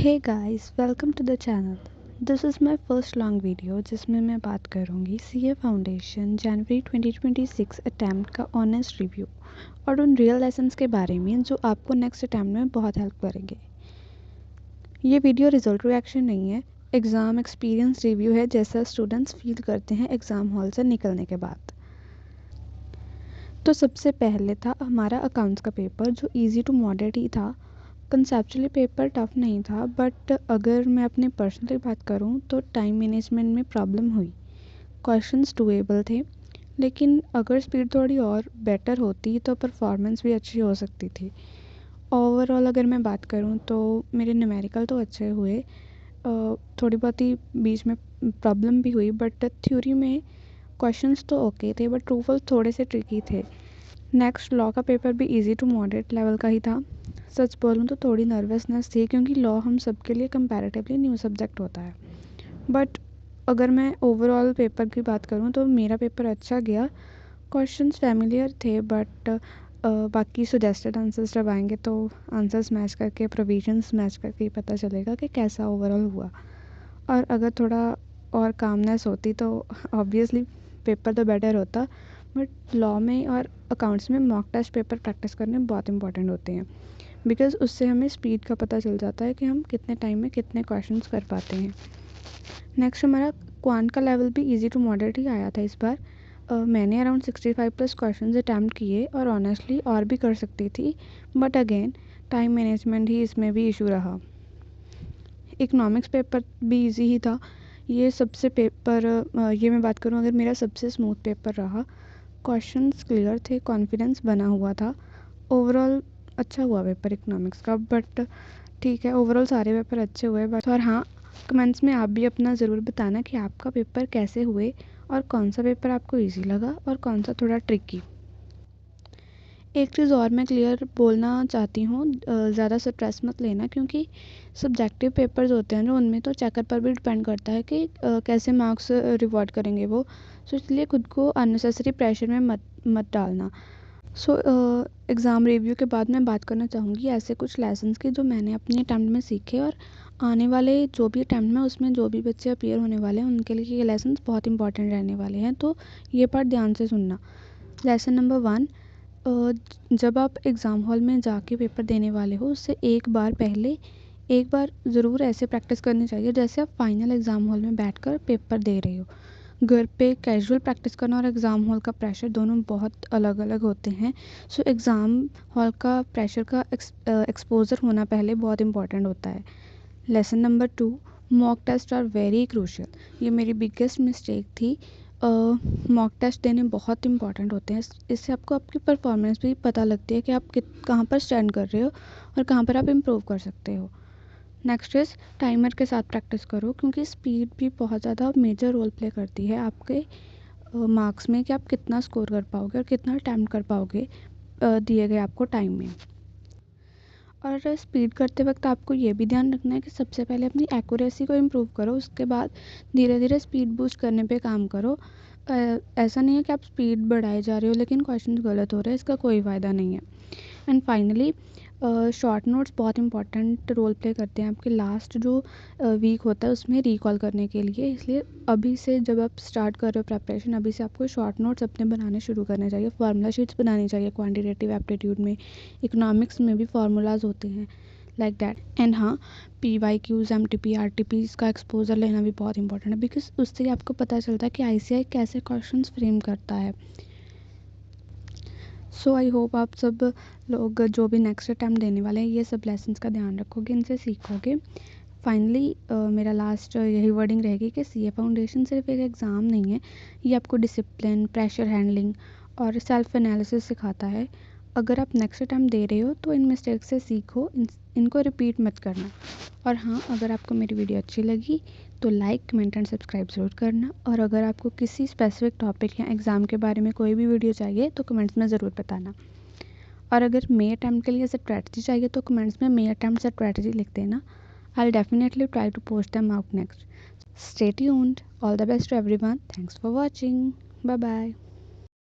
Hey guys, welcome to the channel. This is my first long video जिसमें मैं बात करूंगी सीए फाउंडेशन जनवरी 2026 अटैम्प्ट का ऑनेस्ट रिव्यू और उन रियल लेसन्स के बारे में जो आपको नेक्स्ट अटैम्प्ट में बहुत हेल्प करेंगे। ये वीडियो रिजल्ट रिएक्शन नहीं है, एग्ज़ाम एक्सपीरियंस रिव्यू है जैसा स्टूडेंट्स फील करते हैं एग्ज़ाम हॉल से निकलने के बाद। तो सबसे पहले था हमारा अकाउंट्स का पेपर जो ईजी टू मॉडरेट ही था। कंसेप्चुअली पेपर टफ नहीं था, बट अगर मैं अपनी पर्सनली बात करूं तो टाइम मैनेजमेंट में प्रॉब्लम हुई। क्वेश्चंस डूएबल थे, लेकिन अगर स्पीड थोड़ी और बेटर होती तो परफॉर्मेंस भी अच्छी हो सकती थी। ओवरऑल अगर मैं बात करूं तो मेरे न्यूमेरिकल तो अच्छे हुए, थोड़ी बहुत ही बीच में प्रॉब्लम भी हुई, बट थ्योरी में क्वेश्चंस तो ओके थे, बट ट्रूफल थोड़े से ट्रिकी थे। नेक्स्ट लॉ का पेपर भी इजी टू मॉडरेट लेवल का ही था। सच बोलूँ तो थोड़ी नर्वसनेस थी क्योंकि लॉ हम सब के लिए कंपैरेटिवली न्यू सब्जेक्ट होता है। बट अगर मैं ओवरऑल पेपर की बात करूँ तो मेरा पेपर अच्छा गया। क्वेश्चंस फैमिलियर थे, बट बाकी सजेस्टेड आंसर्स जब आएंगे तो आंसर्स मैच करके, प्रोविजंस मैच करके ही पता चलेगा कि कैसा ओवरऑल हुआ। और अगर थोड़ा और कामनेस होती तो ऑब्वियसली पेपर तो बेटर होता, बट लॉ में और अकाउंट्स में मॉक टेस्ट पेपर प्रैक्टिस करने बहुत इंपॉर्टेंट होते हैं, बिकॉज़ उससे हमें स्पीड का पता चल जाता है कि हम कितने टाइम में कितने क्वेश्चंस कर पाते हैं। नेक्स्ट हमारा क्वांट का लेवल भी इजी टू मॉडरेट ही आया था इस बार। मैंने अराउंड 65+ क्वेश्चंस अटैम्प्ट किए और ऑनेस्टली और भी कर सकती थी, बट अगेन टाइम मैनेजमेंट ही इसमें भी इशू रहा। इकोनॉमिक्स पेपर भी इजी ही था। ये सबसे पेपर ये मैं बात करूँ अगर, मेरा सबसे स्मूथ पेपर रहा। क्वेश्चंस क्लियर थे, कॉन्फिडेंस बना हुआ था। ओवरऑल अच्छा हुआ पेपर इकोनॉमिक्स का, बट ठीक है, ओवरऑल सारे पेपर अच्छे हुए। बट और हाँ, कमेंट्स में आप भी अपना ज़रूर बताना कि आपका पेपर कैसे हुए और कौन सा पेपर आपको इजी लगा और कौन सा थोड़ा ट्रिकी। एक चीज़ और मैं क्लियर बोलना चाहती हूँ, ज़्यादा स्ट्रेस मत लेना, क्योंकि सब्जेक्टिव पेपर्स होते हैं जो, उनमें तो चेकर पर भी डिपेंड करता है कि कैसे मार्क्स रिवॉर्ड करेंगे वो। सो इसलिए खुद को अननेसेसरी प्रेशर में मत डालना। सो एग्ज़ाम रिव्यू के बाद मैं बात करना चाहूँगी ऐसे कुछ लेसन्स की जो मैंने अपने अटैम्प्ट में सीखे, और आने वाले जो भी अटैम्प्ट में उसमें जो भी बच्चे अपीयर होने वाले हैं उनके लिए ये लेसन्स बहुत इंपॉर्टेंट रहने वाले हैं, तो ये पार्ट ध्यान से सुनना। लेसन नंबर 1, जब आप एग्ज़ाम हॉल में जाके पेपर देने वाले हो उससे एक बार ज़रूर ऐसे प्रैक्टिस करनी चाहिए जैसे आप फाइनल एग्ज़ाम हॉल में बैठकर पेपर दे रहे हो। घर पे कैजुअल प्रैक्टिस करना और एग्ज़ाम हॉल का प्रेशर दोनों बहुत अलग अलग होते हैं। सो एग्ज़ाम हॉल का प्रेशर का एक्सपोज़र होना पहले बहुत इंपॉर्टेंट होता है। Lesson number 2, mock test are very crucial. ये मेरी बिगेस्ट मिस्टेक थी। मॉक टेस्ट देने बहुत इंपॉर्टेंट होते हैं। इससे आपको आपकी परफॉर्मेंस भी पता लगती है कि आप कहाँ पर स्टैंड कर रहे हो और कहाँ पर आप इम्प्रूव कर सकते हो। नेक्स्ट इज़ टाइमर के साथ प्रैक्टिस करो, क्योंकि स्पीड भी बहुत ज़्यादा मेजर रोल प्ले करती है आपके मार्क्स में कि आप कितना स्कोर कर पाओगे और कितना अटैम्प्ट कर पाओगे दिए गए आपको टाइम में। और स्पीड करते वक्त आपको ये भी ध्यान रखना है कि सबसे पहले अपनी एक्यूरेसी को इम्प्रूव करो, उसके बाद धीरे धीरे स्पीड बूस्ट करने पे काम करो। ऐसा नहीं है कि आप स्पीड बढ़ाए जा रहे हो लेकिन क्वेश्चन गलत हो रहे हैं, इसका कोई फ़ायदा नहीं है। एंड फाइनली शॉर्ट नोट्स बहुत इंपॉर्टेंट रोल प्ले करते हैं आपके लास्ट जो वीक होता है उसमें रिकॉल करने के लिए। इसलिए अभी से जब आप स्टार्ट कर रहे हो प्रेपरेशन, अभी से आपको शॉर्ट नोट्स अपने बनाने शुरू करने चाहिए, फार्मूला शीट्स बनानी चाहिए। क्वांटिटेटिव एप्टीट्यूड में, इकोनॉमिक्स में भी फार्मूलाज होते हैं लाइक दैट। एंड हाँ, PYQs, MTP, RTPs का एक्सपोजर लेना भी बहुत इंपॉर्टेंट है, बिकॉज उससे आपको पता चलता है कि ICI कैसे क्वेश्चन फ्रेम करता है। सो आई होप आप सब लोग जो भी नेक्स्ट अटैम्प्ट देने वाले हैं ये सब लेसन्स का ध्यान रखोगे, इनसे सीखोगे। फाइनली मेरा लास्ट यही वर्डिंग रहेगी कि सीए फाउंडेशन सिर्फ एक एग्ज़ाम नहीं है, ये आपको डिसिप्लिन, प्रेशर हैंडलिंग और सेल्फ एनालिसिस सिखाता है। अगर आप नेक्स्ट अटैम्प्ट दे रहे हो तो इन मिस्टेक्स से सीखो, इनको रिपीट मत करना। और हाँ, अगर आपको मेरी वीडियो अच्छी लगी तो लाइक, कमेंट एंड सब्सक्राइब ज़रूर करना। और अगर आपको किसी स्पेसिफिक टॉपिक या एग्ज़ाम के बारे में कोई भी वीडियो चाहिए तो कमेंट्स में ज़रूर बताना। और अगर मे अटैम्प्ट के लिए स्ट्रैटेजी चाहिए तो कमेंट्स में मे अटैम्प्ट स्ट्रैटेजी लिख देना। I'll definitely try to post them out next. Stay tuned. All the best to everyone. Thanks for watching. Bye bye.